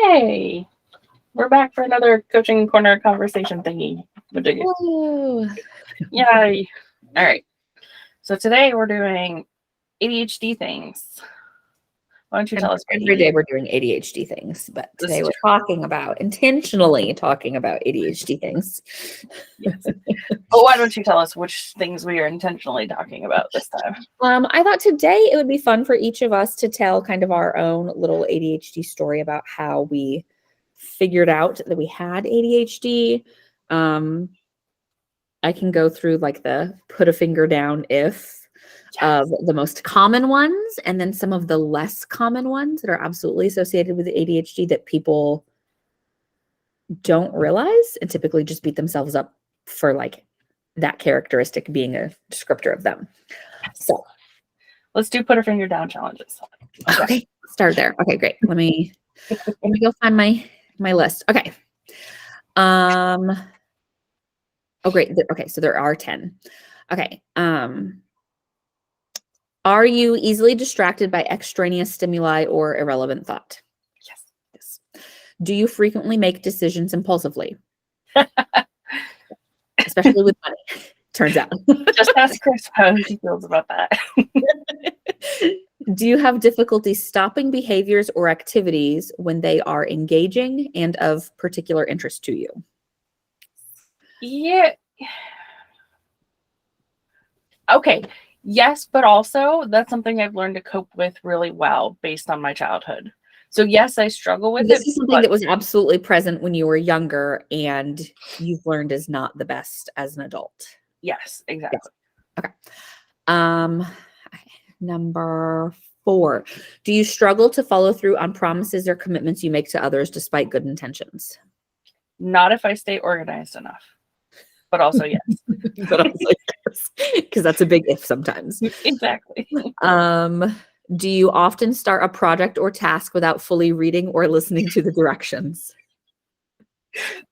Hey, we're back for another coaching corner conversation thingy. Woo. Yay. All right. So today we're doing ADHD things. Why don't you tell us? Every day we're doing ADHD things, but today we're intentionally talking about ADHD things. Yes. But why don't you tell us which things we are intentionally talking about this time? I thought today it would be fun for each of us to tell kind of our own little ADHD story about how we figured out that we had ADHD. I can go through like the put a finger down if of the most common ones, and then some of the less common ones that are absolutely associated with ADHD that people don't realize and typically just beat themselves up for like that characteristic being a descriptor of them. So let's do put a finger down challenges. Okay. Start there. Okay, great. Let me go find my list. Okay. Oh, great. Okay, so there are 10. Okay. Are you easily distracted by extraneous stimuli or irrelevant thought? Yes. Do you frequently make decisions impulsively? Especially with money, turns out. Just ask Chris how he feels about that. Do you have difficulty stopping behaviors or activities when they are engaging and of particular interest to you? Yeah. Okay. Yes, but also that's something I've learned to cope with really well based on my childhood. So yes, I struggle with this is something that was absolutely present when you were younger and you've learned is not the best as an adult. Yes, exactly. Yes. Okay. Number 4. Do you struggle to follow through on promises or commitments you make to others despite good intentions? Not if I stay organized enough. But also yes. Because that's a big if sometimes. Exactly. Do you often start a project or task without fully reading or listening to the directions?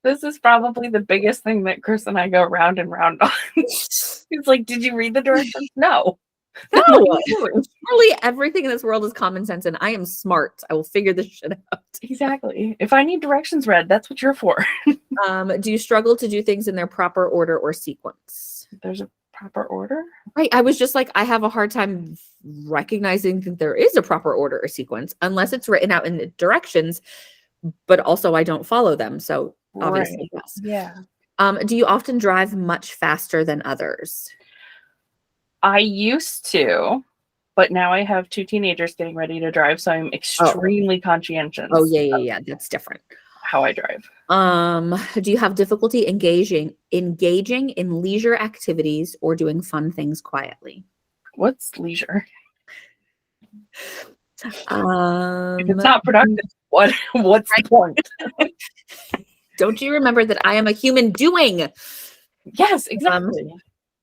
This is probably the biggest thing that Chris and I go round and round on. He's like, did you read the directions? No. No. Really, everything in this world is common sense, and I am smart. I will figure this shit out. Exactly. If I need directions read, that's what you're for. Do you struggle to do things in their proper order or sequence? There's a proper order? Right. I was just like, I have a hard time recognizing that there is a proper order or sequence unless it's written out in the directions, but also I don't follow them. So obviously, yes. Yeah. Do you often drive much faster than others? I used to, but now I have 2 teenagers getting ready to drive, so I'm extremely conscientious. Oh, yeah. That's different. How I drive. Do you have difficulty engaging in leisure activities or doing fun things quietly? What's leisure? If it's not productive, what's the point? Don't you remember that I am a human doing? Yes, exactly.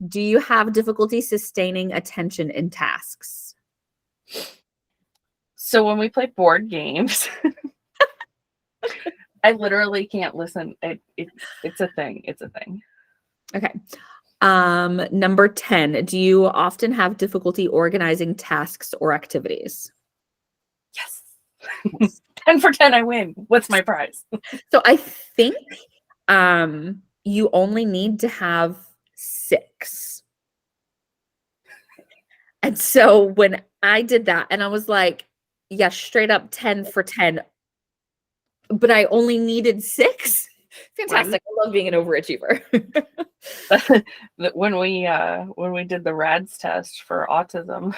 Do you have difficulty sustaining attention in tasks? So when we play board games, I literally can't listen. It's a thing. It's a thing. Okay. Number 10. Do you often have difficulty organizing tasks or activities? Yes. 10 for 10, I win. What's my prize? So I think you only need to have 6. And so when I did that, and I was like, yeah, straight up 10 for 10, but I only needed 6. Fantastic. I love being an overachiever. When we did the RADS test for autism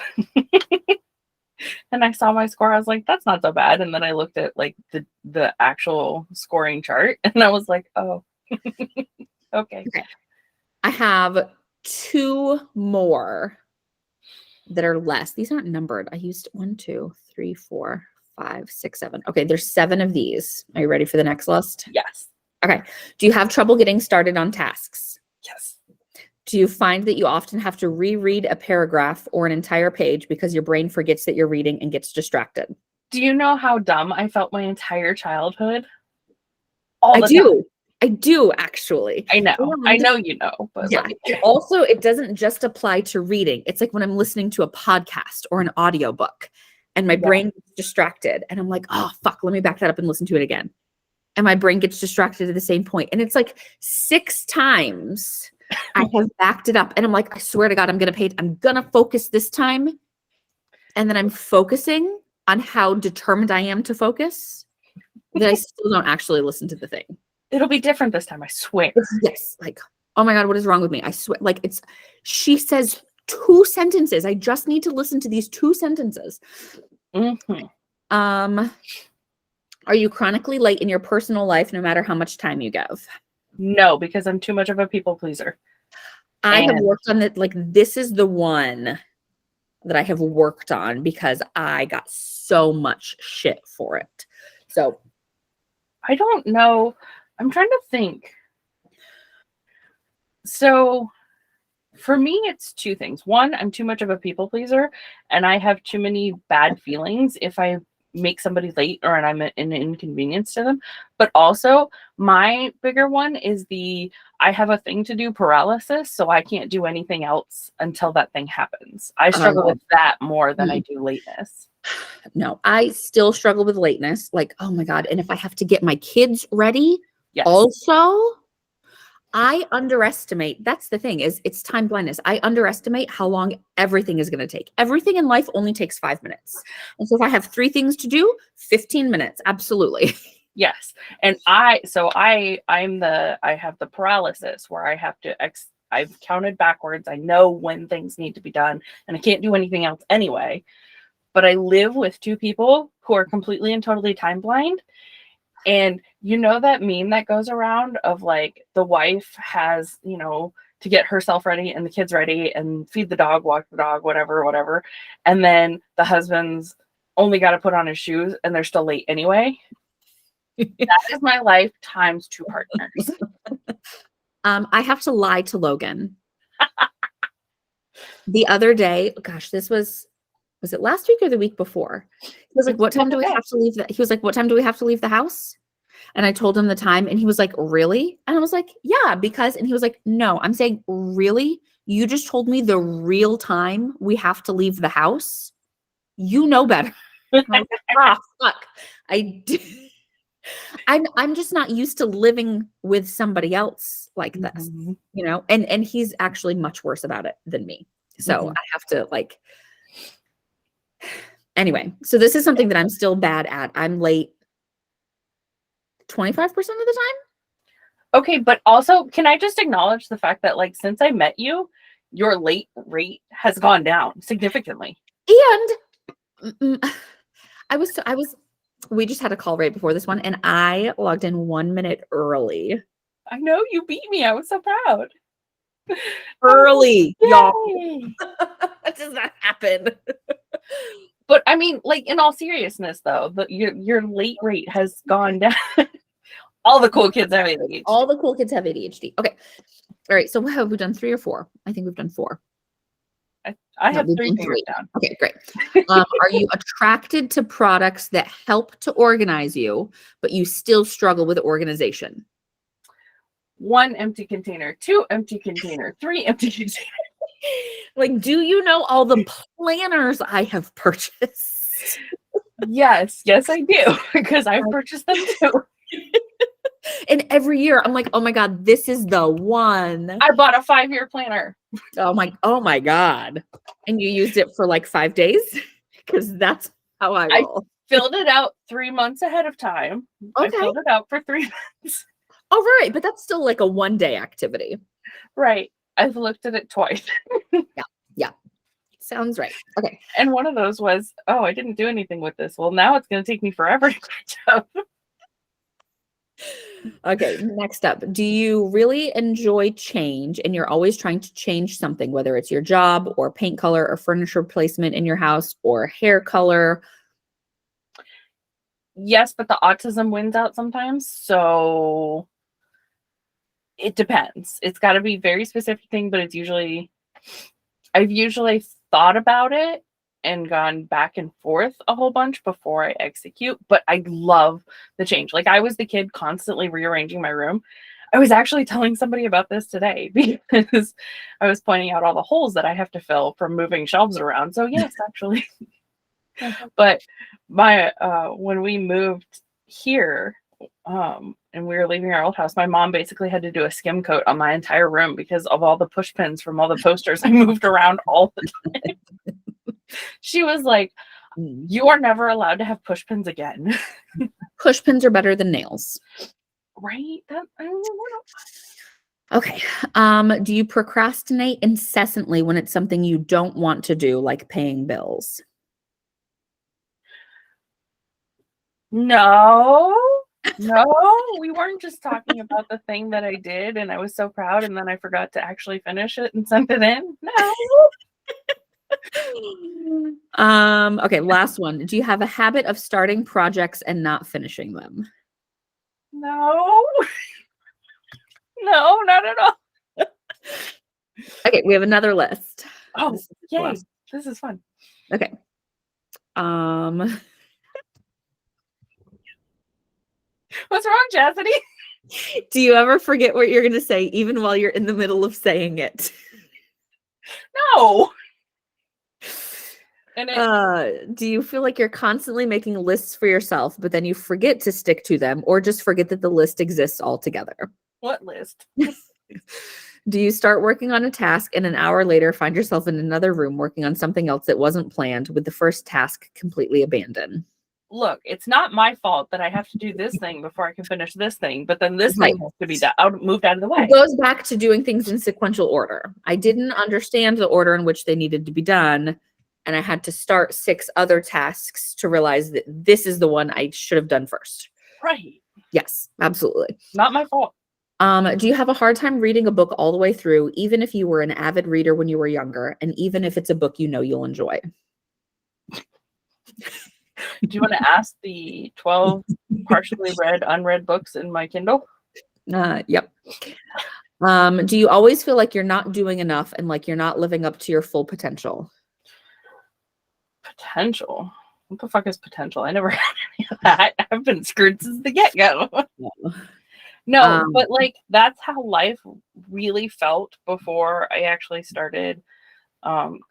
and I saw my score, I was like, that's not so bad. And then I looked at like the actual scoring chart and I was like, oh, okay. I have 2 more that are less. These aren't numbered. I used 1, 2, 3, 4, 5, 6, 7. Okay, there's 7 of these. Are you ready for the next list? Yes. Okay. Do you have trouble getting started on tasks? Yes. Do you find that you often have to reread a paragraph or an entire page because your brain forgets that you're reading and gets distracted? Do you know how dumb I felt my entire childhood? I do actually. I know. I know you know. But yeah. Also, it doesn't just apply to reading. It's like when I'm listening to a podcast or an audiobook. and my brain gets distracted. And I'm like, oh, fuck, let me back that up and listen to it again. And my brain gets distracted at the same point. And it's like 6 times I have backed it up. And I'm like, I swear to God, I'm going to focus this time. And then I'm focusing on how determined I am to focus, that I still don't actually listen to the thing. It'll be different this time, I swear. Yes. Like, oh my God, what is wrong with me? I swear. Like, she says 2 sentences. I just need to listen to these 2 sentences. Mm-hmm. Are you chronically late in your personal life, no matter how much time you give? No, because I'm too much of a people pleaser. I have worked on it. Like, this is the one that I have worked on because I got so much shit for it. So I don't know. I'm trying to think. So for me, it's 2 things. One, I'm too much of a people pleaser, and I have too many bad feelings if I make somebody late or I'm an inconvenience to them. But also, my bigger one is I have a thing to do paralysis, so I can't do anything else until that thing happens. I struggle with that more than I do lateness. No, I still struggle with lateness. Like, oh my God. And if I have to get my kids ready, also, I underestimate. That's the thing, is it's time blindness. I underestimate how long everything is going to take. Everything in life only takes 5 minutes. And so if I have 3 things to do, 15 minutes. Absolutely. Yes. And I have the paralysis where I have to, I've counted backwards. I know when things need to be done and I can't do anything else anyway. But I live with 2 people who are completely and totally time blind. And you know that meme that goes around of like the wife has, to get herself ready and the kids ready and feed the dog, walk the dog, whatever. And then the husband's only got to put on his shoes and they're still late anyway. That is my life times 2 partners. I have to lie to Logan. The other day, gosh, this was it last week or the week before? He was like, what time do we have to leave? He was like, what time do we have to leave the house? And I told him the time and he was like, really? And I was like, yeah, because, and he was like, no, I'm saying, really? You just told me the real time we have to leave the house? You know better. Oh, fuck. I'm just not used to living with somebody else like this, and he's actually much worse about it than me. So I have to anyway, so this is something that I'm still bad at. I'm late 25% of the time. Okay, but also, can I just acknowledge the fact that since I met you, your late rate has gone down significantly. And we just had a call right before this one and I logged in 1 minute early. I know, you beat me. I was so proud. Early, y'all. That does not happen. But I mean, in all seriousness though, your late rate has gone down. All the cool kids have ADHD. All the cool kids have ADHD. Okay. All right. So have we done 3 or 4? I think we've done 4. I have 3 fingers down. Okay, great. Are you attracted to products that help to organize you, but you still struggle with organization? 1 empty container, 2 empty container, 3 empty container. Do you know all the planners I have purchased? Yes, I do, because I've purchased them too. And every year I'm like, oh my God, this is the one. I bought a 5-year planner. Oh my God. And you used it for 5 days? Because that's how I roll. I filled it out 3 months ahead of time. Okay. I filled it out for 3 months. Oh, right. But that's still a 1-day activity. Right. I've looked at it twice. Yeah. Sounds right. Okay. And one of those was, oh, I didn't do anything with this. Well, now it's going to take me forever to catch up. Okay, next up. Do you really enjoy change and you're always trying to change something, whether it's your job or paint color or furniture placement in your house or hair color? Yes, but the autism wins out sometimes. So it depends. It's got to be a very specific thing, but I've usually thought about it and gone back and forth a whole bunch before I execute, but I love the change. I was the kid constantly rearranging my room. I was actually telling somebody about this today because I was pointing out all the holes that I have to fill from moving shelves around. So yes, actually. But my when we moved here, and we were leaving our old house, my mom basically had to do a skim coat on my entire room because of all the push pins from all the posters I moved around all the time. She was like, "You are never allowed to have push pins again." Push pins are better than nails. Right? That, I don't know. Okay. Do you procrastinate incessantly when it's something you don't want to do, like paying bills? No, we weren't just talking about the thing that I did and I was so proud and then I forgot to actually finish it and send it in. No. Okay, last one. Do you have a habit of starting projects and not finishing them? No. No, not at all. Okay, we have another list. Oh, This is the yay. last. This is fun. Okay. What's wrong, Chastity? Do you ever forget what you're going to say even while you're in the middle of saying it? No. And Do you feel like you're constantly making lists for yourself, but then you forget to stick to them or just forget that the list exists altogether? what list? Do you start working on a task and an hour later find yourself in another room working on something else that wasn't planned with the first task completely abandoned? Look, it's not my fault that I have to do this thing before I can finish this thing, but then this Right. thing has to be moved out of the way. It goes back to doing things in sequential order. I didn't understand the order in which they needed to be done, and I had to start 6 other tasks to realize that this is the one I should have done first. Right. Yes, absolutely. Not my fault. Do you have a hard time reading a book all the way through, even if you were an avid reader when you were younger, and even if it's a book you know you'll enjoy? Do you want to ask the 12 partially read, unread books in my Kindle? Yep. Do you always feel like you're not doing enough and like you're not living up to your full potential? Potential? What the fuck is potential? I never had any of that. I've been screwed since the get-go. No, but like that's how life really felt before I actually started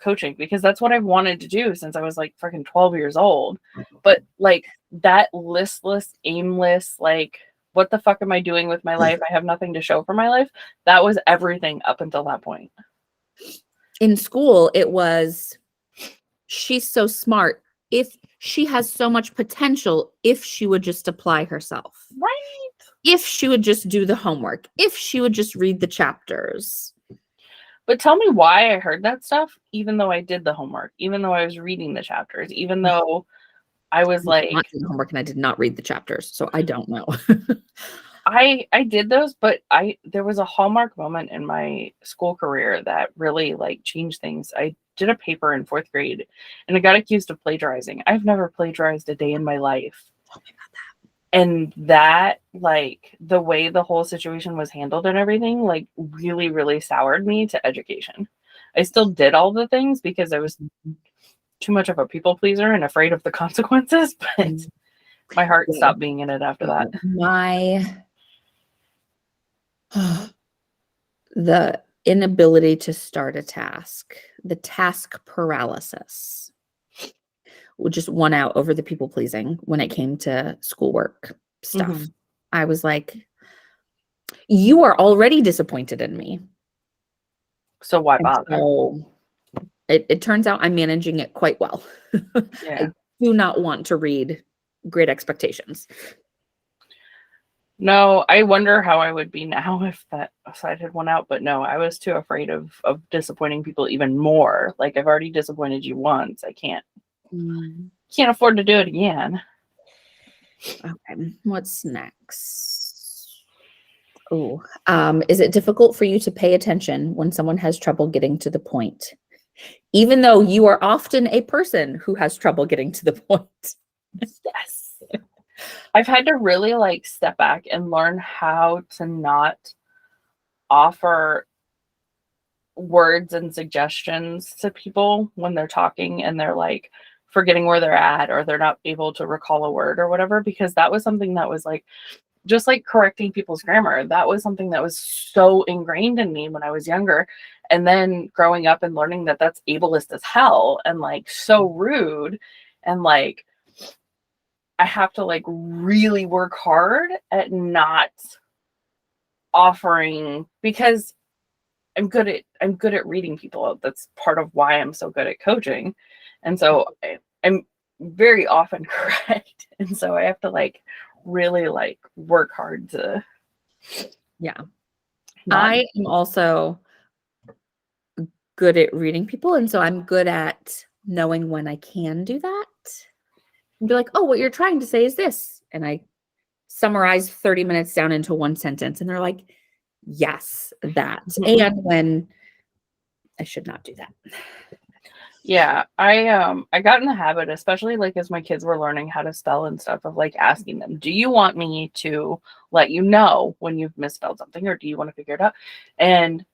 coaching, because that's what I've wanted to do since I was like fucking 12 years old. But like that listless, aimless, like what the fuck am I doing with my life? I have nothing to show for my life. That was everything up until that point. In school, it was, she's so smart. If she has so much potential, if she would just apply herself. Right. If she would just do the homework, if she would just read the chapters. But tell me why I heard that stuff, even though I did the homework, even though I was reading the chapters, even though I was like, not doing the homework and I did not read the chapters, so I don't know. I did those, but there was a hallmark moment in my school career that really like changed things. I did a paper in 4th grade and I got accused of plagiarizing. I've never plagiarized a day in my life. Tell me about that. And that, like, the way the whole situation was handled and everything, like, really, really soured me to education. I still did all the things because I was too much of a people pleaser and afraid of the consequences, but my heart stopped being in it after that. The inability to start a task, the task paralysis, just won out over the people pleasing when it came to schoolwork stuff. Mm-hmm. I was like, you are already disappointed in me. So why bother? So it turns out I'm managing it quite well. Yeah. I do not want to read Great Expectations. No, I wonder how I would be now if that side had won out, but no, I was too afraid of disappointing people even more. Like, I've already disappointed you once. I can't afford to do it again. Okay, what's next? Oh, is it difficult for you to pay attention when someone has trouble getting to the point, even though you are often a person who has trouble getting to the point? Yes. I've had to really like step back and learn how to not offer words and suggestions to people when they're talking and they're like forgetting where they're at or they're not able to recall a word or whatever, because that was something that was like just like correcting people's grammar. That was something that was so ingrained in me when I was younger. And then growing up and learning that that's ableist as hell and like so rude. And like, I have to like really work hard at not offering, because I'm good at reading people out. That's part of why I'm so good at coaching. And so I'm very often correct. And so I have to like really like work hard to Yeah. not. I am also good at reading people. And so I'm good at knowing when I can do that and be like, oh, what you're trying to say is this. And I summarize 30 minutes down into one sentence. And they're like, yes, that. And when I should not do that. Yeah, I got in the habit, especially like as my kids were learning how to spell and stuff, of like asking them, do you want me to let you know when you've misspelled something, or do you want to figure it out? And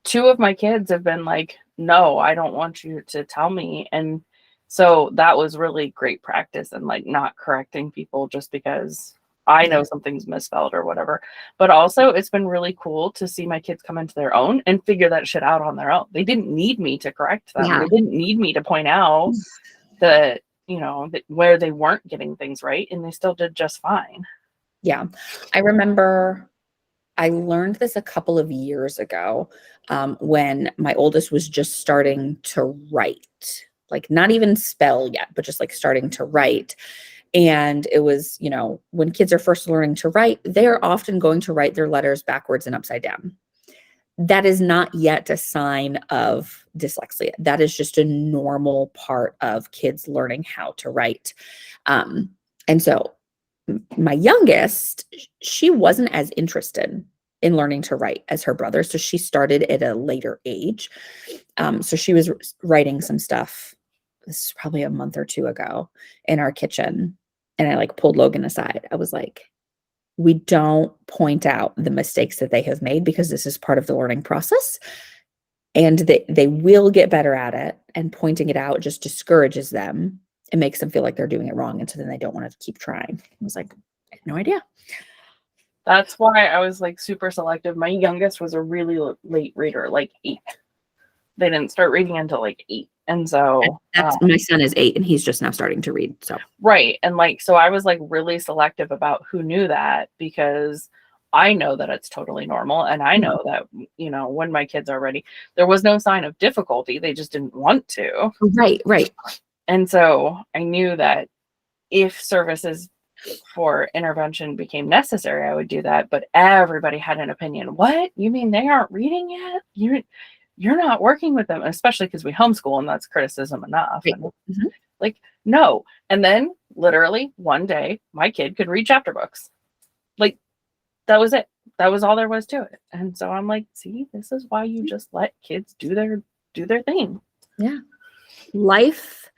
two of my kids have been like, no, I don't want you to tell me. And so that was really great practice, and like not correcting people just because I know something's misspelled or whatever. But also it's been really cool to see my kids come into their own and figure that shit out on their own. They didn't need me to correct them. They didn't need me to point out that, you know, that where they weren't getting things right, and they still did just fine. Yeah. I remember I learned this a couple of years ago when my oldest was just starting to write, like not even spell yet, but just like starting to write. And it was, you know, when kids are first learning to write, they're often going to write their letters backwards and upside down. That is not yet a sign of dyslexia. That is just a normal part of kids learning how to write. And so my youngest, she wasn't as interested in learning to write as her brother. So she started at a later age. So she was writing some stuff. This is probably a month or two ago in our kitchen. And I like pulled Logan aside. I was like, we don't point out the mistakes that they have made because this is part of the learning process. And they will get better at it. And pointing it out just discourages them. It makes them feel like they're doing it wrong. And so then they don't want to keep trying. I was like, I had no idea. That's why I was like super selective. My youngest was a really late reader, like 8. They didn't start reading until like 8. And so my son is 8 and he's just now starting to read. So right. And like, so I was like really selective about who knew that, because I know that it's totally normal. And I know that, you know, when my kids are ready, there was no sign of difficulty. They just didn't want to. Right. And so I knew that if services for intervention became necessary, I would do that. But everybody had an opinion. What? You mean they aren't reading yet? You're not working with them, especially because we homeschool, and that's criticism enough. Right. And, like, no. And then literally one day my kid could read chapter books. Like, that was it. That was all there was to it. And so I'm like, see, this is why you just let kids do their thing. Yeah. Life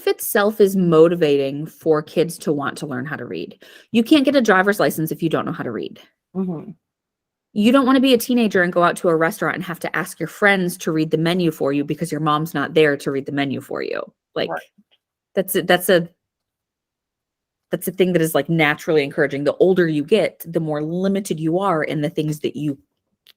itself is motivating for kids to want to learn how to read. You can't get a driver's license if you don't know how to read. Mm-hmm. You don't want to be a teenager and go out to a restaurant and have to ask your friends to read the menu for you because your mom's not there to read the menu for you. Like, right. That's a thing that is like naturally encouraging. The older you get, the more limited you are in the things that you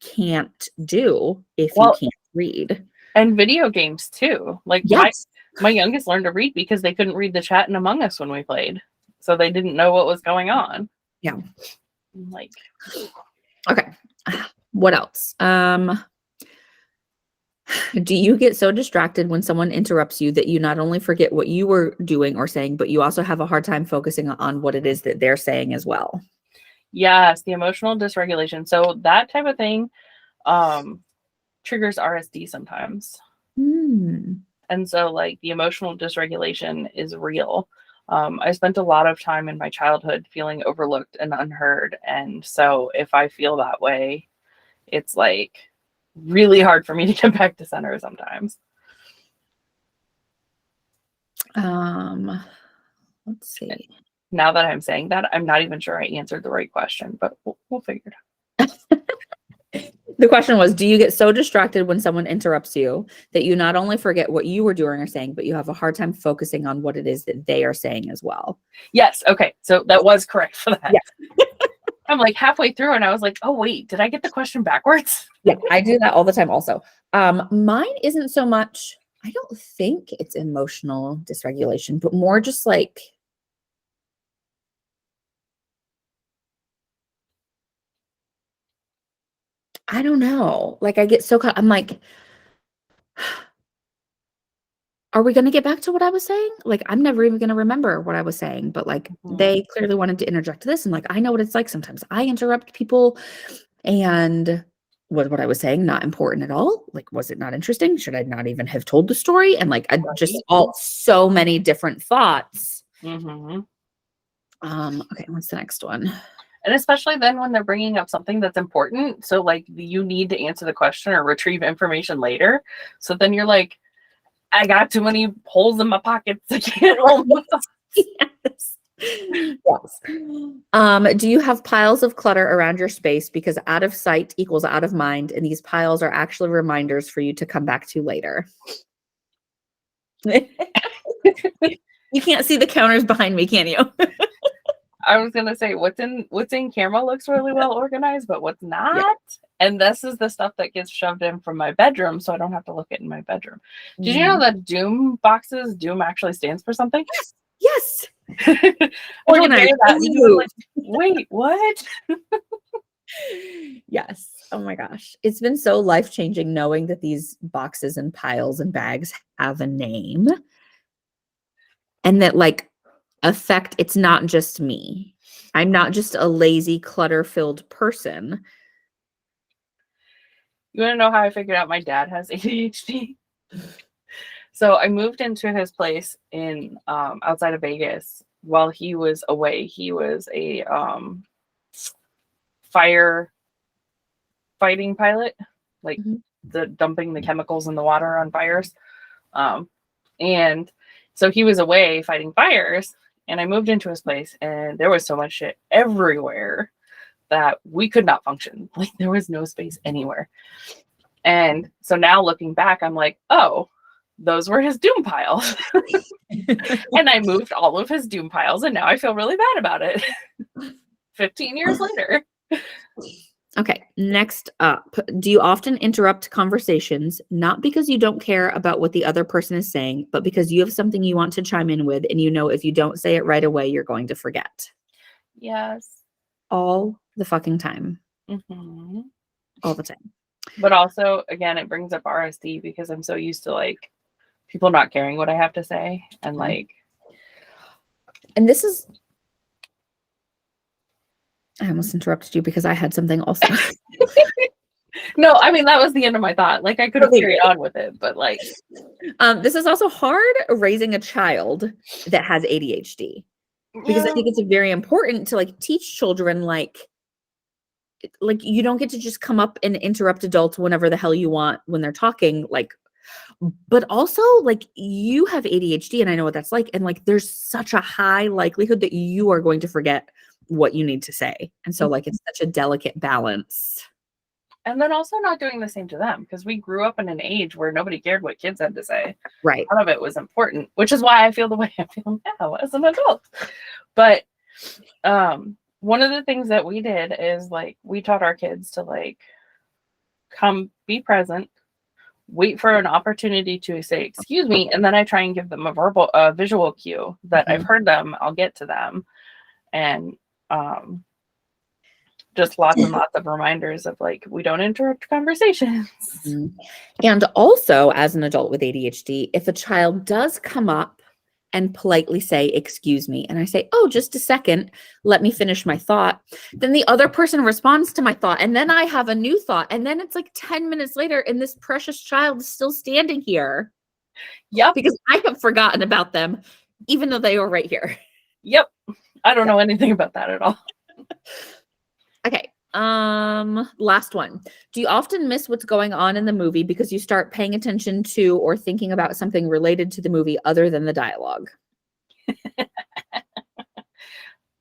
can't do if you can't read. And video games too. Like, yes. My youngest learned to read because they couldn't read the chat in Among Us when we played. So they didn't know what was going on. Yeah. Like, okay. What else? Do you get so distracted when someone interrupts you that you not only forget what you were doing or saying, but you also have a hard time focusing on what it is that they're saying as well? Yes, the emotional dysregulation. So that type of thing triggers RSD sometimes. And so like the emotional dysregulation is real. I spent a lot of time in my childhood feeling overlooked and unheard. And so if I feel that way, it's like really hard for me to get back to center sometimes. Let's see. Now that I'm saying that, I'm not even sure I answered the right question, but we'll figure it out. The question was, do you get so distracted when someone interrupts you that you not only forget what you were doing or saying, but you have a hard time focusing on what it is that they are saying as well? Yes. Okay. So that was correct for that. Yes. I'm like halfway through and I was like, oh, wait, did I get the question backwards? Yeah, I do that all the time also. Mine isn't so much, I don't think it's emotional dysregulation, but more just like, I don't know. Like I get so caught, I'm like, are we going to get back to what I was saying? Like, I'm never even going to remember what I was saying, but like, Mhm. they clearly wanted to interject this. And like, I know what it's like. Sometimes I interrupt people, and was what I was saying not important at all? Like, was it not interesting? Should I not even have told the story? And like, I just Right. all so many different thoughts. Hmm. Okay, what's the next one? And especially then when they're bringing up something that's important. So, like, you need to answer the question or retrieve information later. So then you're like, I got too many holes in my pockets. I can't hold myself. Yes. Yes. Do you have piles of clutter around your space because out of sight equals out of mind, and these piles are actually reminders for you to come back to later? You can't see the counters behind me, can you? I was gonna say what's in camera looks really well organized, but what's Yeah. not, and this is the stuff that gets shoved in from my bedroom, so I don't have to look it in my bedroom. Did you know that Doom boxes, Doom actually stands for something? Yes. I told Organized. Gary that, and he was like, "Wait, what?" Yes. Oh my gosh. It's been so life-changing knowing that these boxes and piles and bags have a name, and that like affect it's not just me. I'm not just a lazy, clutter-filled person. You want to know how I figured out my dad has ADHD? So I moved into his place in outside of Vegas while he was away. He was a fire fighting pilot, like Mhm. the dumping the chemicals in the water on fires. Um, and so he was away fighting fires, and I moved into his place, and there was so much shit everywhere that we could not function. Like there was no space anywhere. And so now looking back, I'm like, oh, those were his doom piles. And I moved all of his doom piles, and now I feel really bad about it. 15 years later. Okay, next up. Do you often interrupt conversations, not because you don't care about what the other person is saying, but because you have something you want to chime in with, and you know if you don't say it right away, you're going to forget? Yes. All the fucking time. Hmm. All the time. But also, again, it brings up RSD because I'm so used to like people not caring what I have to say. And like, And this is, I almost interrupted you because I had something also. no, I mean, that was the end of my thought. Like, I could have Okay, carried good. on with it, but like, This is also hard raising a child that has ADHD, because I yeah, think it's very important to like teach children like you don't get to just come up and interrupt adults whenever the hell you want when they're talking, like, but also like you have ADHD and I know what that's like, and like there's such a high likelihood that you are going to forget what you need to say, and so like it's such a delicate balance. and then also not doing the same to them because we grew up in an age where nobody cared what kids had to say. Right. None of it was important, which is why I feel the way I feel now as an adult. But one of the things that we did is like we taught our kids to like come be present, wait for an opportunity to say excuse me, and then I try and give them a visual cue that I've Mhm. heard them, I'll get to them. And um just lots and lots of reminders of like we don't interrupt conversations. Mhm. And also, as an adult with ADHD, if a child does come up and politely say, "Excuse me," and I say, "Oh, just a second, let me finish my thought," then the other person responds to my thought, and then I have a new thought, and then it's like 10 minutes later, and this precious child is still standing here Yep. because I have forgotten about them, even though they were right here. Yep. I don't Yeah. know anything about that at all. Okay. Last one. Do you often miss what's going on in the movie because you start paying attention to or thinking about something related to the movie other than the dialogue?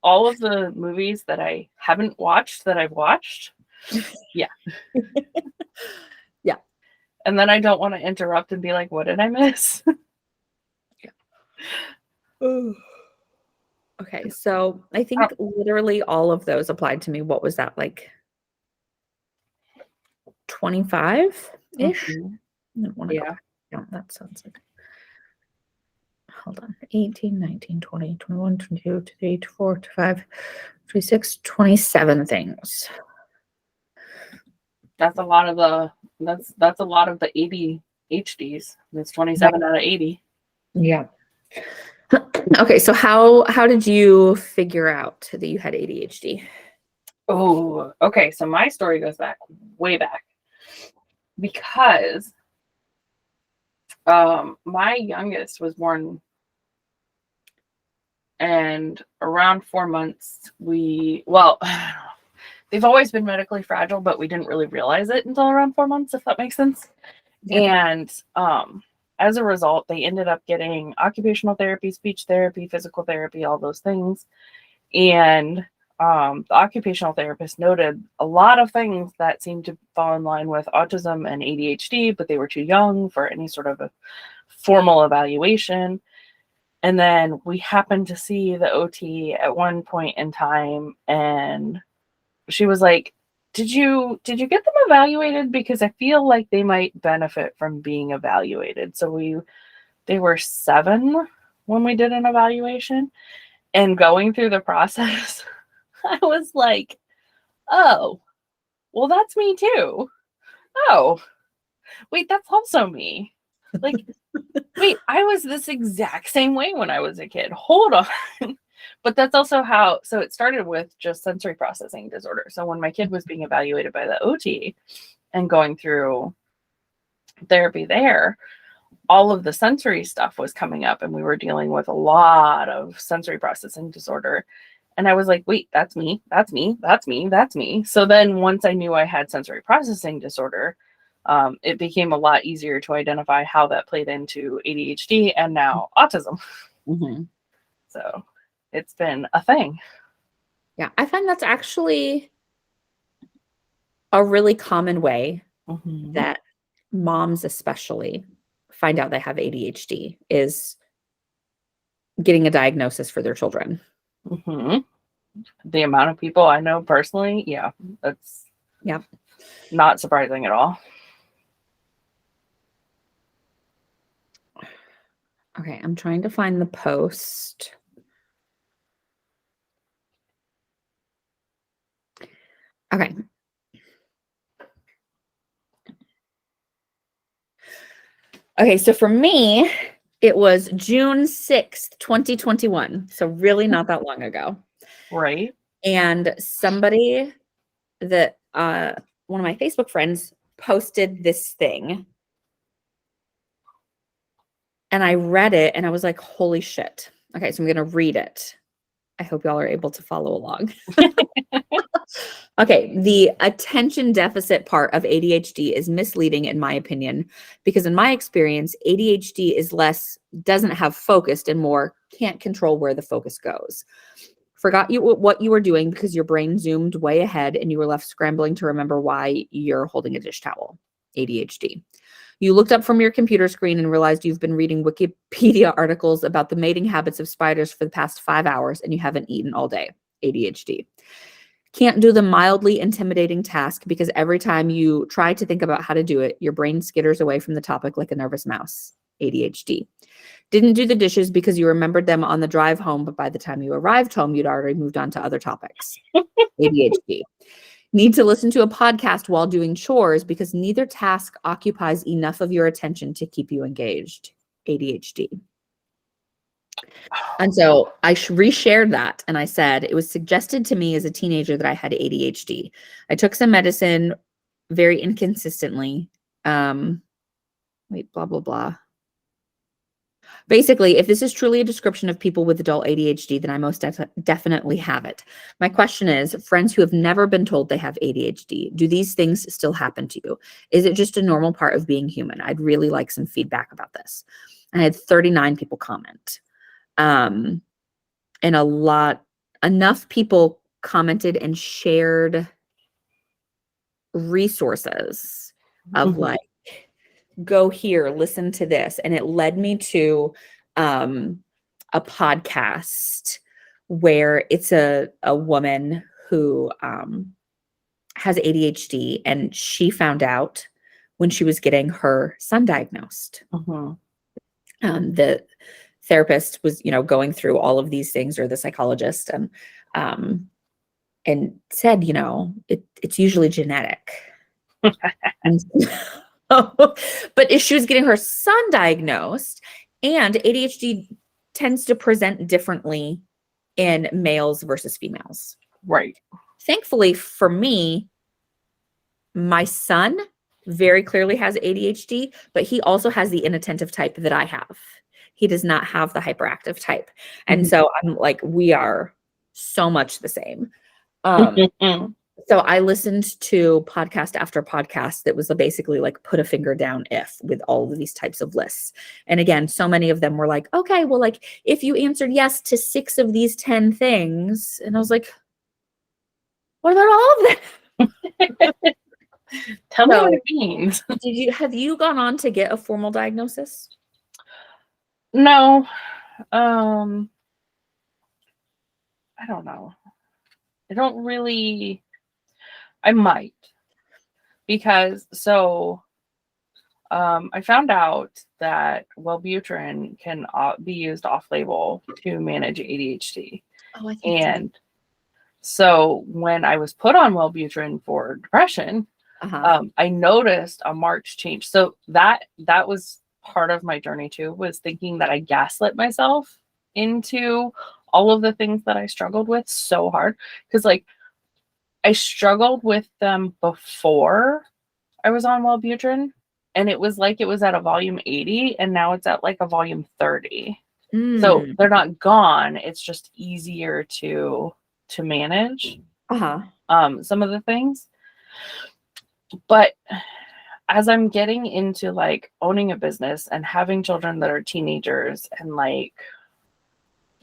All of the movies that I haven't watched that I've watched. Yeah. Yeah. And then I don't want to interrupt and be like, what did I miss? Okay, so I think literally all of those applied to me. What was that, like 25-ish? Mhm. I want to go Yeah. back. No, that sounds like, hold on, 18, 19, 20, 21, 22, 23, 24, 25, 26, 27 things. That's a lot of that's a lot of the ADHDs. That's 27 out of 80. Yeah. Okay, so how did you figure out that you had ADHD? Oh, okay. So my story goes back way back because my youngest was born, and around 4 months they've always been medically fragile, but we didn't really realize it until around 4 months, if that makes sense. Yeah. And as a result, they ended up getting occupational therapy, speech therapy, physical therapy, all those things. And the occupational therapist noted a lot of things that seemed to fall in line with autism and ADHD, but they were too young for any sort of a formal evaluation. And then we happened to see the OT at one point in time, and she was like, did you get them evaluated? Because I feel like they might benefit from being evaluated. So they were 7 when we did an evaluation, and going through the process, I was like, oh, well, that's me too. Oh, wait, that's also me. Like, wait, I was this exact same way when I was a kid. Hold on. But that's also so it started with just sensory processing disorder. So when my kid was being evaluated by the OT and going through therapy there, all of the sensory stuff was coming up, and we were dealing with a lot of sensory processing disorder. And I was like, wait, that's me, that's me, that's me, that's me. So then once I knew I had sensory processing disorder, it became a lot easier to identify how that played into ADHD and now autism. Mm-hmm. So it's been a thing. Yeah, I find that's actually a really common way that moms especially find out they have ADHD is getting a diagnosis for their children. Mm-hmm. The amount of people I know personally, yeah, that's not surprising at all. Okay, I'm trying to find the post. Okay. Okay, so for me, it was June 6th, 2021. So really not that long ago. Right. And somebody that one of my Facebook friends posted this thing. And I read it and I was like, holy shit. Okay, so I'm going to read it. I hope y'all are able to follow along. Okay, the attention deficit part of ADHD is misleading in my opinion, because in my experience, ADHD is less doesn't have focus and more can't control where the focus goes. Forgot what you were doing because your brain zoomed way ahead and you were left scrambling to remember why you're holding a dish towel. ADHD. You looked up from your computer screen and realized you've been reading Wikipedia articles about the mating habits of spiders for the past 5 hours and you haven't eaten all day. ADHD. Can't do the mildly intimidating task because every time you try to think about how to do it, your brain skitters away from the topic like a nervous mouse. ADHD. Didn't do the dishes because you remembered them on the drive home, but by the time you arrived home, you'd already moved on to other topics. ADHD. Need to listen to a podcast while doing chores because neither task occupies enough of your attention to keep you engaged. ADHD. And so I reshared that and I said, it was suggested to me as a teenager that I had ADHD. I took some medicine very inconsistently. Wait, blah, blah, blah. Basically, if this is truly a description of people with adult ADHD, then I most definitely have it. My question is, friends who have never been told they have ADHD, do these things still happen to you? Is it just a normal part of being human? I'd really like some feedback about this. And I had 39 people comment. And enough people commented and shared resources of like, go here, listen to this. And it led me to a podcast where it's a woman who has ADHD, and she found out when she was getting her son diagnosed. Mhm. The therapist was, going through all of these things, or the psychologist, and said, it's usually genetic. And but if she was getting her son diagnosed, and ADHD tends to present differently in males versus females. Right. Thankfully for me, my son very clearly has ADHD, but he also has the inattentive type that I have. He does not have the hyperactive type. And Mhm. so I'm like, we are so much the same. So I listened to podcast after podcast that was basically like put a finger down if, with all of these types of lists. And again, so many of them were like, okay, well, like if you answered yes to 6 of these 10 things. And I was like, what about all of them? Tell me what So it means. have you gone on to get a formal diagnosis? No. I don't know. I don't really. I might, because I found out that Wellbutrin can be used off-label to manage ADHD. Oh, I think And so when I was put on Wellbutrin for depression, I noticed a marked change. So that was part of my journey too, was thinking that I gaslit myself into all of the things that I struggled with so hard. Because like I struggled with them before I was on Wellbutrin, and it was like it was at a volume 80, and now it's at like a volume 30. So they're not gone. It's just easier to manage some of the things. But as I'm getting into like owning a business and having children that are teenagers, and like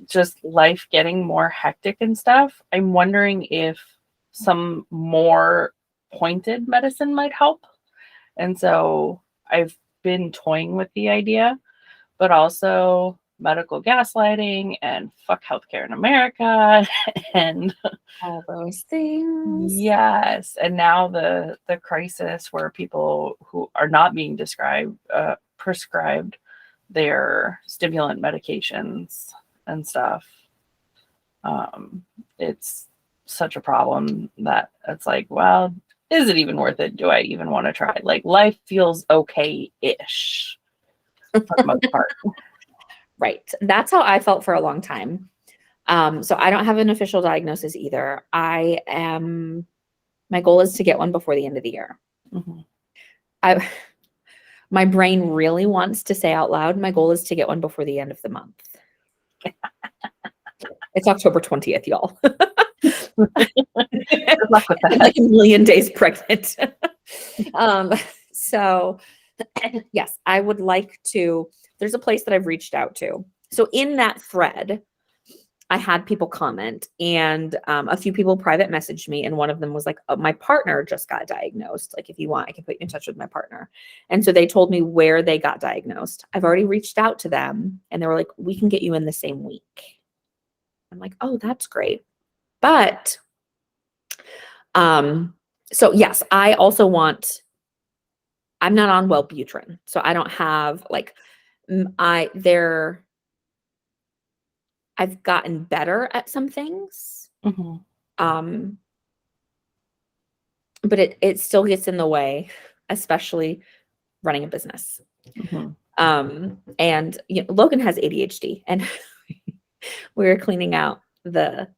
just life getting more hectic and stuff, I'm wondering if some more pointed medicine might help. And so I've been toying with the idea, but also medical gaslighting and fuck healthcare in America and all those things. yes. And now the crisis where people who are not being prescribed their stimulant medications and stuff. It's such a problem that it's like, well, is it even worth it? Do I even want to try? Like life feels okay-ish for the most part. Right. That's how I felt for a long time. So I don't have an official diagnosis either. My goal is to get one before the end of the year. Mm-hmm. My brain really wants to say out loud, my goal is to get one before the end of the month. It's October 20th, y'all. Good luck with that. I'm like a million days pregnant. So yes, I would like to. There's a place that I've reached out to. So in that thread, I had people comment, and a few people private messaged me, and one of them was like, oh, my partner just got diagnosed. Like, if you want, I can put you in touch with my partner. And so they told me where they got diagnosed. I've already reached out to them, and they were like, we can get you in the same week. I'm like, oh, that's great. But so yes, I also want, I'm not on Wellbutrin, so I don't have like, I've gotten better at some things. Mm-hmm. But it still gets in the way, especially running a business. Mm-hmm. And Logan has ADHD, and we were cleaning out the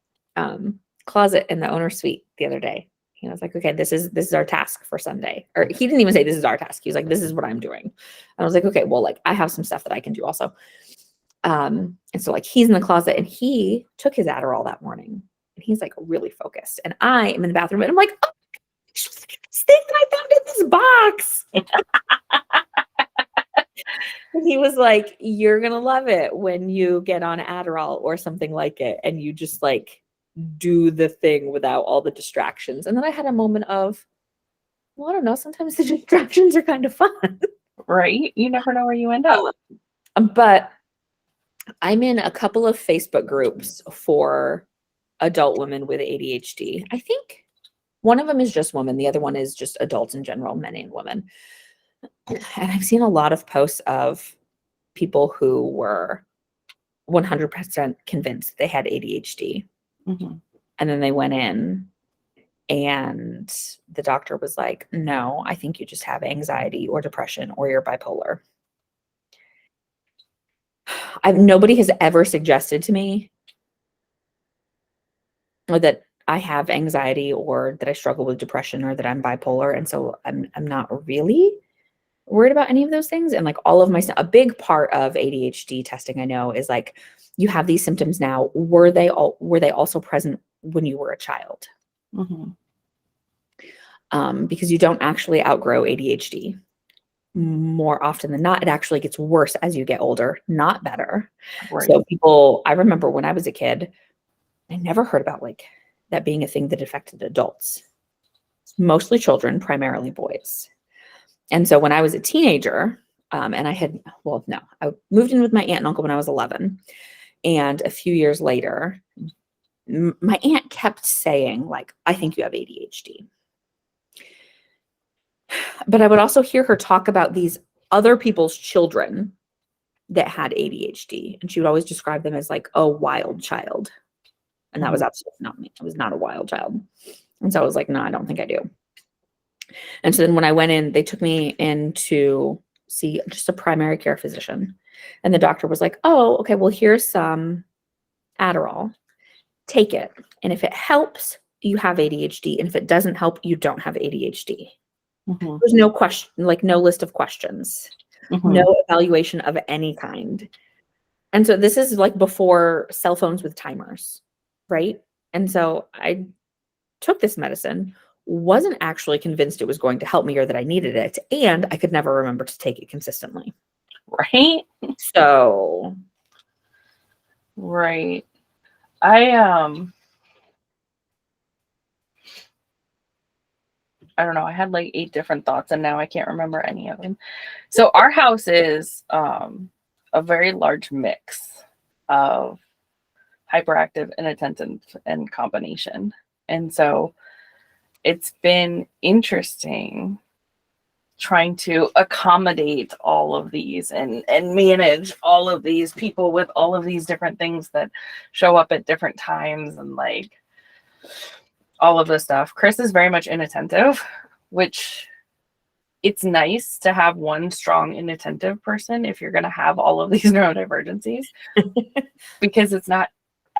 closet in the owner suite the other day. He was like, okay, this is our task for Sunday. Or he didn't even say this is our task. He was like, this is what I'm doing. And I was like, okay, well, like I have some stuff that I can do also. And so like he's in the closet, and he took his Adderall that morning, and he's like really focused. And I am in the bathroom, and I'm like, oh, this thing that I found in this box. And he was like, you're going to love it when you get on Adderall or something like it, and you just like do the thing without all the distractions. And then I had a moment of, well, I don't know, sometimes the distractions are kind of fun. Right? You never know where you end up. But I'm in a couple of Facebook groups for adult women with ADHD. I think one of them is just women. The other one is just adults in general, men and women. And I've seen a lot of posts of people who were 100% convinced they had ADHD. Mhm. And then they went in and the doctor was like, no, I think you just have anxiety or depression or you're bipolar. Nobody has ever suggested to me or that I have anxiety or that I struggle with depression or that I'm bipolar. And so I'm not really worried about any of those things. And like all of my, a big part of ADHD testing I know is like, you have these symptoms now. Were they also present when you were a child? Mhm. Because you don't actually outgrow ADHD. More often than not, it actually gets worse as you get older, not better. Right. So I remember when I was a kid, I never heard about like that being a thing that affected adults. Mostly children, primarily boys. And so when I was a teenager, and I moved in with my aunt and uncle when I was 11. And a few years later, my aunt kept saying, like, I think you have ADHD. But I would also hear her talk about these other people's children that had ADHD. And she would always describe them as like a wild child. And that was absolutely not me. I was not a wild child. And so I was like, no, I don't think I do. And so then when I went in, they took me in to see just a primary care physician. And the doctor was like, oh, okay, well, here's some Adderall. Take it. And if it helps, you have ADHD. And if it doesn't help, you don't have ADHD. Mhm. There's no question, like no list of questions, Mhm. no evaluation of any kind. And so this is like before cell phones with timers, right? And so I took this medicine, wasn't actually convinced it was going to help me or that I needed it, and I could never remember to take it consistently. Right. So, Right. I I don't know. I had like 8 different thoughts and now I can't remember any of them. So our house is a very large mix of hyperactive, inattentive, and combination. And so it's been interesting trying to accommodate all of these and manage all of these people with all of these different things that show up at different times and like all of this stuff. Chris is very much inattentive, which it's nice to have one strong inattentive person if you're going to have all of these neurodivergencies because it's not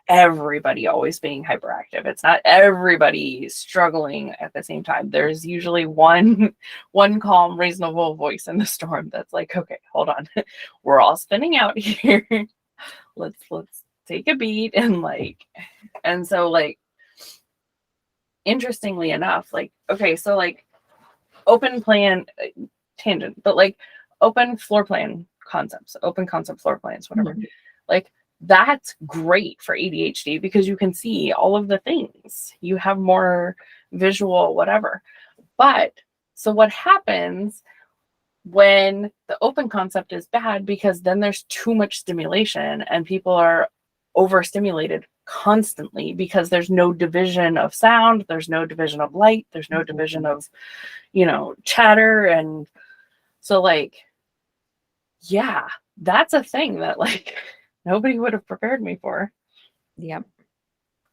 everybody always being hyperactive. It's not everybody struggling at the same time. There's usually one calm, reasonable voice in the storm that's like, okay, hold on. We're all spinning out here. let's take a beat and so like interestingly enough, like okay, so like open plan tangent, but like open floor plan concepts, open concept floor plans, whatever. Mhm. Like that's great for ADHD because you can see all of the things. You have more visual, whatever. But so what happens when the open concept is bad because then there's too much stimulation and people are overstimulated constantly because there's no division of sound, there's no division of light, there's no division of, chatter. And so like, yeah, that's a thing that like nobody would have prepared me for. Yep.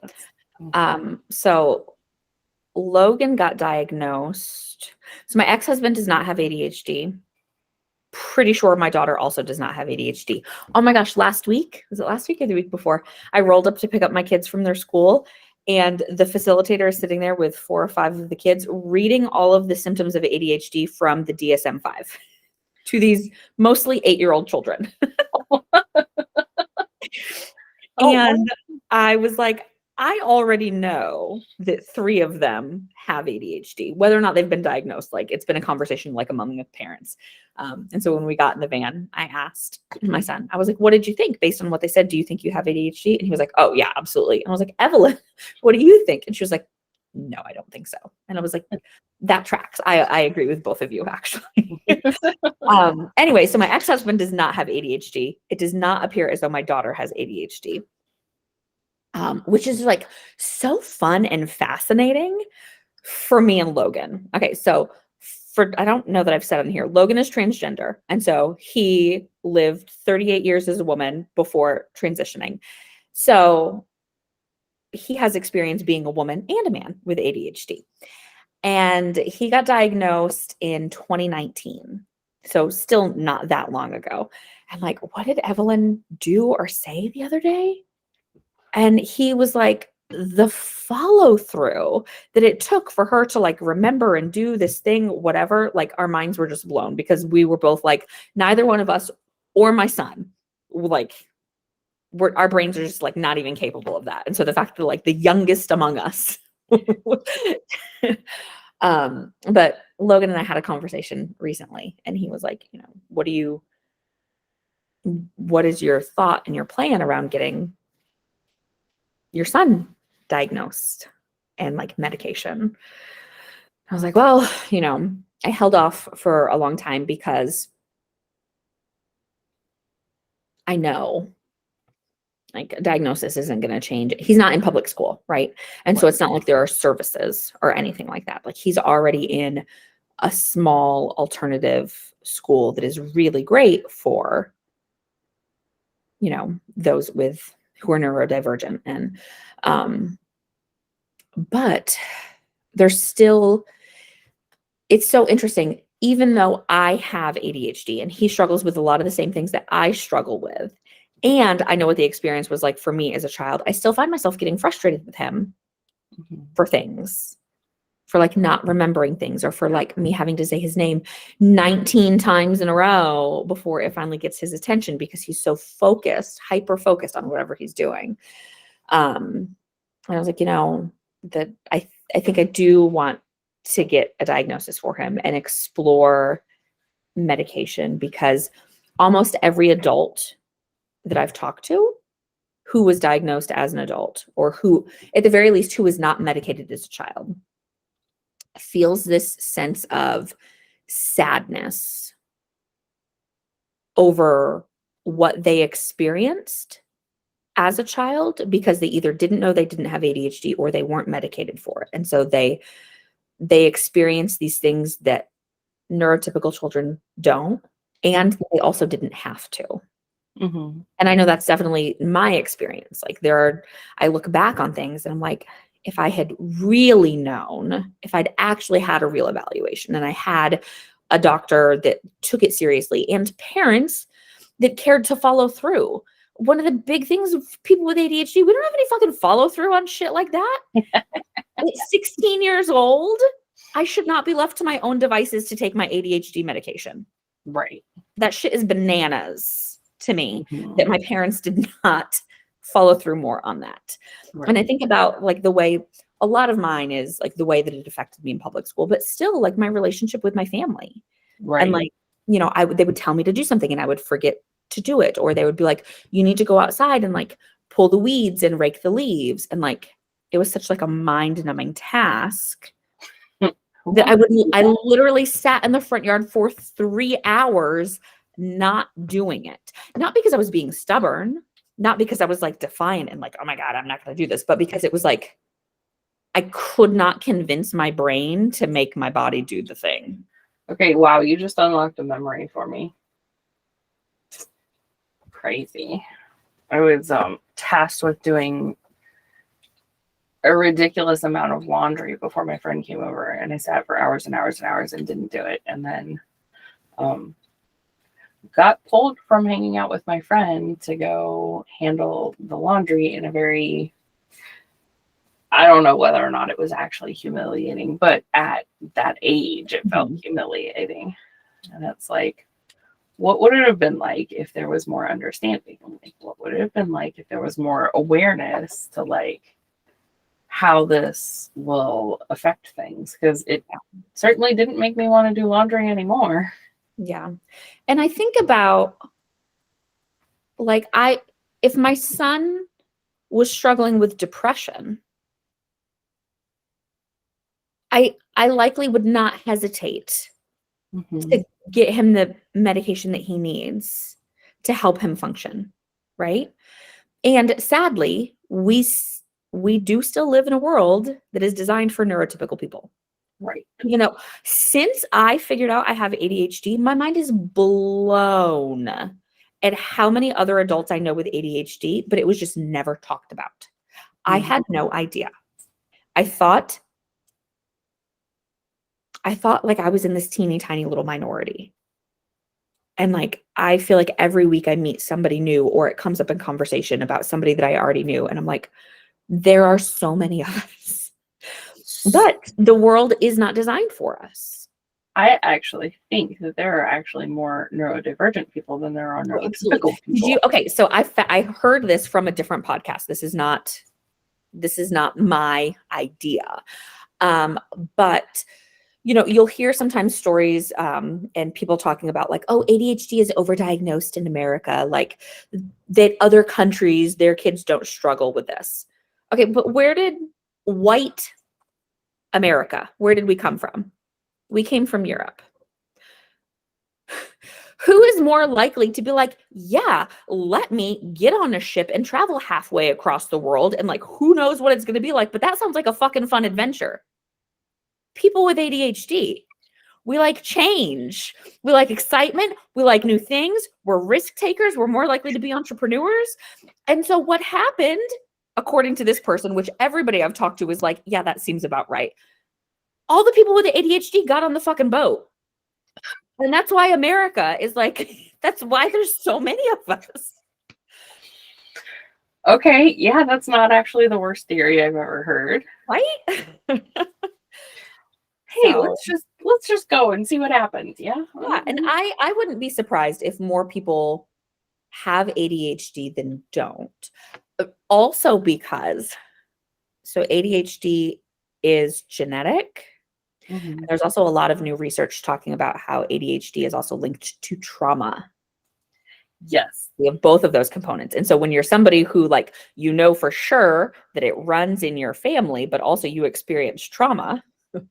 That's So Logan got diagnosed. So my ex-husband does not have ADHD. Pretty sure my daughter also does not have ADHD. Oh my gosh, was it last week or the week before? I rolled up to pick up my kids from their school, and the facilitator is sitting there with 4 or 5 of the kids reading all of the symptoms of ADHD from the DSM-5 to these mostly 8-year-old children. And I was like, I already know that 3 of them have ADHD, whether or not they've been diagnosed. Like it's been a conversation like among the parents. And so when we got in the van, I asked my son, I was like, what did you think based on what they said? Do you think you have ADHD? And he was like, oh yeah, absolutely. And I was like, Evelyn, what do you think? And she was like, no, I don't think so. And I was like, that tracks. I agree with both of you actually. Anyway, so my ex-husband does not have ADHD. It does not appear as though my daughter has ADHD. Which is like so fun and fascinating for me and Logan. Okay, so I don't know that I've said on here, Logan is transgender. And so he lived 38 years as a woman before transitioning. So he has experience being a woman and a man with ADHD. And he got diagnosed in 2019. So still not that long ago. And like, what did Evelyn do or say the other day? And he was like, the follow through that it took for her to like remember and do this thing, whatever, like our minds were just blown because we were both like, neither one of us or my son, like, our brains are just like not even capable of that. And so the fact that like the youngest among us, but Logan and I had a conversation recently and he was like, you know, what is your thought and your plan around getting your son diagnosed and like medication? I was like, well, you know, I held off for a long time because I know like a diagnosis isn't going to change. He's not in public school, right? And so it's not like there are services or anything like that. Like he's already in a small alternative school that is really great for, you know, those who are neurodivergent. And but there's still, it's so interesting, even though I have ADHD and he struggles with a lot of the same things that I struggle with. And I know what the experience was like for me as a child. I still find myself getting frustrated with him for things, for like not remembering things, or for like me having to say his name 19 times in a row before it finally gets his attention because he's so focused, hyper focused on whatever he's doing. And I was like, you know, that I think I do want to get a diagnosis for him and explore medication, because almost every adult that I've talked to who was diagnosed as an adult, or who, at the very least, who was not medicated as a child, feels this sense of sadness over what they experienced as a child because they either didn't know they didn't have ADHD or they weren't medicated for it. And so they experience these things that neurotypical children don't, and they also didn't have to. Mm-hmm. And I know that's definitely my experience. Like I look back on things and I'm like, if I had really known, if I'd actually had a real evaluation and I had a doctor that took it seriously and parents that cared to follow through. One of the big things with people with ADHD, we don't have any fucking follow through on shit like that. At 16 years old, I should not be left to my own devices to take my ADHD medication. Right. That shit is bananas to me, that my parents did not follow through more on that. Right. And I think about like the way a lot of mine is like the way that it affected me in public school, but still like my relationship with my family. Right. And like, you know, they would tell me to do something and I would forget to do it. Or they would be like, you need to go outside and like pull the weeds and rake the leaves. And like, it was such like a mind numbing task that I literally sat in the front yard for 3 hours not doing it. Not because I was being stubborn, not because I was like defiant and like, oh my God, I'm not going to do this, but because it was like, I could not convince my brain to make my body do the thing. Okay. Wow. You just unlocked a memory for me. Crazy. I was tasked with doing a ridiculous amount of laundry before my friend came over, and I sat for hours and hours and hours and didn't do it. And then got pulled from hanging out with my friend to go handle the laundry in a very, I don't know whether or not it was actually humiliating, but at that age, it felt humiliating. And it's like, what would it have been like if there was more understanding? Like, what would it have been like if there was more awareness to like how this will affect things? Because it certainly didn't make me want to do laundry anymore. Yeah. And I think about like, if my son was struggling with depression, I likely would not hesitate to get him the medication that he needs to help him function. Right. And sadly, we do still live in a world that is designed for neurotypical people. Right. You know, since I figured out I have ADHD, my mind is blown at how many other adults I know with ADHD, but it was just never talked about. I Mhm. had no idea. I thought like I was in this teeny tiny little minority. And like I feel like every week I meet somebody new or it comes up in conversation about somebody that I already knew and I'm like there are so many of us. But the world is not designed for us. I actually think that there are actually more neurodivergent people than there are Oh, absolutely. neurotypical Did you people. okay, so I heard this from a different podcast. This is not my idea. But you know, you'll hear sometimes stories and people talking about like, oh, ADHD is overdiagnosed in America, like that other countries, their kids don't struggle with this. Okay, but where did white America, where did we come from? We came from Europe. Who is more likely to be like, yeah, let me get on a ship and travel halfway across the world and like, who knows what it's going to be like, but that sounds like a fucking fun adventure. People with ADHD. We like change. We like excitement. We like new things. We're risk takers. We're more likely to be entrepreneurs. And so, what happened, according to this person, which everybody I've talked to is like, yeah, that seems about right. All the people with the ADHD got on the fucking boat. And that's why America is like, that's why there's so many of us. Okay, yeah, that's not actually the worst theory I've ever heard. Right? Hey, So, let's just go and see what happens. Yeah. yeah. And I wouldn't be surprised if more people have ADHD than don't. Also because so ADHD is genetic. Mhm. There's also a lot of new research talking about how ADHD is also linked to trauma. Yes. We have both of those components. And so when you're somebody who like you know for sure that it runs in your family, but also you experience trauma. It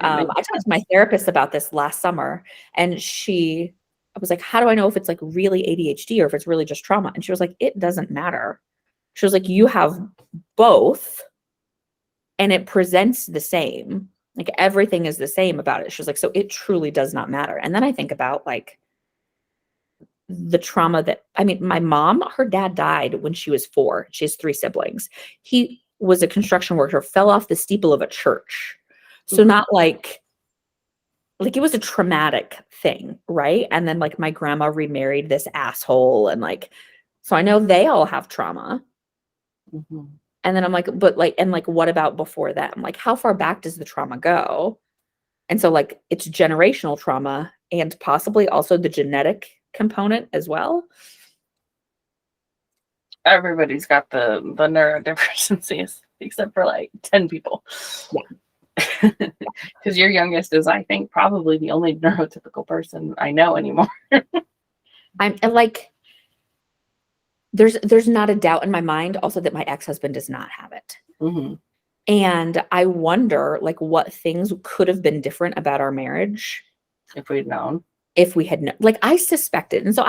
I makes talked to sense. my therapist about this last summer, and I was like, how do I know if it's like really ADHD or if it's really just trauma? And she was like, it doesn't matter. She was like, you have both and it presents the same. Like everything is the same about it. She was like, so it truly does not matter. And then I think about like the trauma that, I mean, my mom, her dad died when she was 4. She has 3 siblings. He was a construction worker, fell off the steeple of a church. So Oof. not like it was a traumatic thing, right? And then like my grandma remarried this asshole and like so I know they all have trauma. Mhm. And then I'm like, but like and like what about before that? I'm like, how far back does the trauma go? And so like it's generational trauma and possibly also the genetic component as well. Everybody's got the neurodivergencies except for like 10 people. Yeah. Because your youngest is, I think, probably the only neurotypical person I know anymore. I'm and like there's not a doubt in my mind also that my ex-husband does not have it. Mhm. And I wonder like what things could have been different about our marriage If we'd known. if we had like I suspected. And so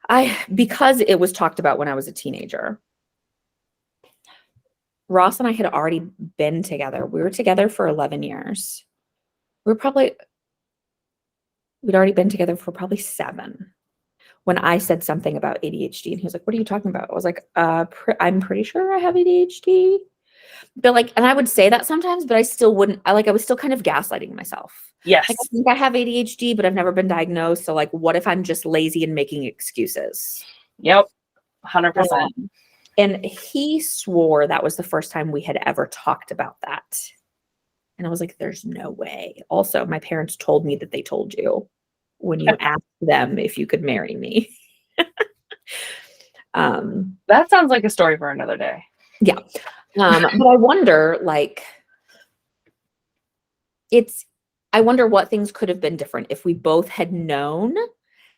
I because it was talked about when I was a teenager. Ross and I had already been together. We were together for 11 years. We were probably we'd already been together for probably 7 when I said something about ADHD and he was like, "What are you talking about?" I was like, I'm pretty sure I have ADHD." But like, and I would say that sometimes, but I still wouldn't. I was still kind of gaslighting myself. Like, I Yes. think I have ADHD, but I've never been diagnosed. So, like, what if I'm just lazy and making excuses? Yep. 100%. And he swore that was the first time we had ever talked about that. And I was like, there's no way. Also, my parents told me that they told you when you asked them if you could marry me. That sounds like a story for another day. Yeah. But I wonder, like, I wonder what things could have been different if we both had known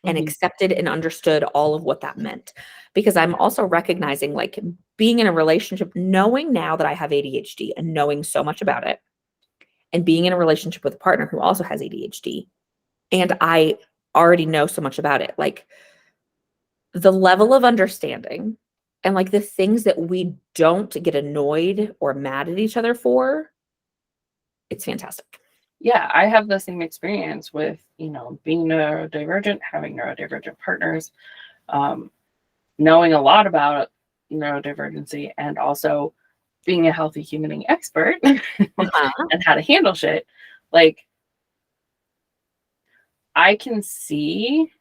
and Mhm. accepted and understood all of what that meant. Because I'm also recognizing, like, being in a relationship, knowing now that I have ADHD and knowing so much about it, and being in a relationship with a partner who also has ADHD, and I already know so much about it. Like, the level of understanding and like the things that we don't get annoyed or mad at each other for it's fantastic. Yeah, I have the same experience with, being neurodivergent, having neurodivergent partners, knowing a lot about neurodivergency, and also being a healthy humaning expert Uh-huh. and how to handle shit. Like, I can see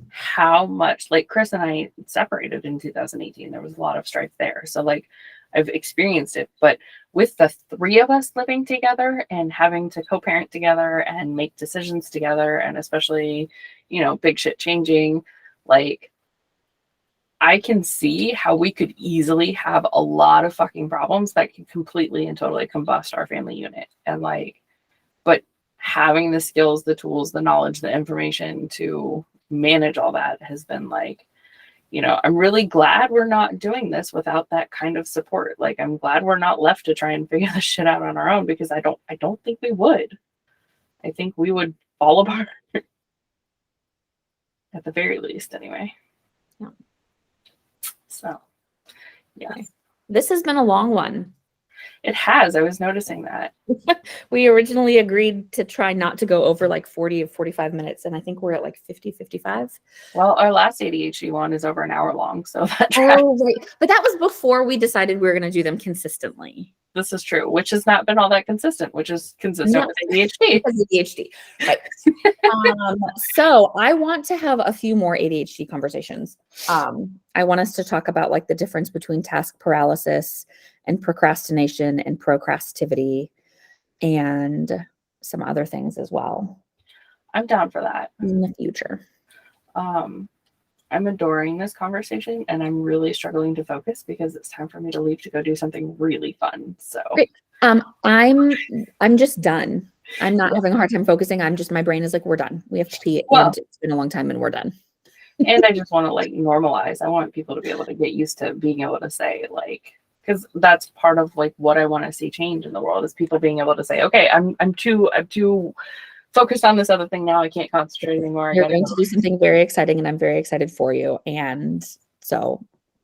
how much, like, Chris and I separated in 2018. There was a lot of strife there. So, like, I've experienced it. But with the three of us living together and having to co-parent together and make decisions together, and especially, big shit changing, like, I can see how we could easily have a lot of fucking problems that could completely and totally combust our family unit. And, like, but having the skills, the tools, the knowledge, the information to manage all that has been, like, I'm really glad we're not doing this without that kind of support. Like, I'm glad we're not left to try and figure this shit out on our own, because I don't think we would. I think we would fall apart at the very least anyway. Yeah. So, yeah. Okay. This has been a long one. It has. I was noticing that. We originally agreed to try not to go over like 40 or 45 minutes, and I think we're at like 50, 55. Well, our last ADHD one is over an hour long, so that tracks. Oh, right. But that was before we decided we were going to do them consistently. This is true, which has not been all that consistent, which is consistent with ADHD. ADHD. Right. So I want to have a few more ADHD conversations. I want us to talk about like the difference between task paralysis and procrastination and procrastivity and some other things as well. I'm down for that. In the future. I'm adoring this conversation, and I'm really struggling to focus because it's time for me to leave to go do something really fun. So great. I'm just done. I'm not having a hard time focusing. My brain is like, we're done. We have to pee, and it's been a long time and we're done. And I just want to like normalize. I want people to be able to get used to being able to say, like, because that's part of like what I want to see change in the world, is people being able to say, okay, I'm too focused on this other thing now. I can't concentrate anymore. You're going to do something very exciting, and I'm very excited for you. And so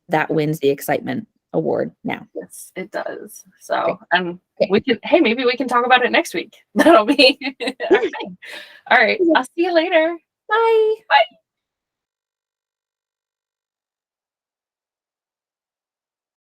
that wins the excitement award now. Yes, it does. So, and maybe we can talk about it next week. That'll be all right. All right. I'll see you later. Bye. Bye.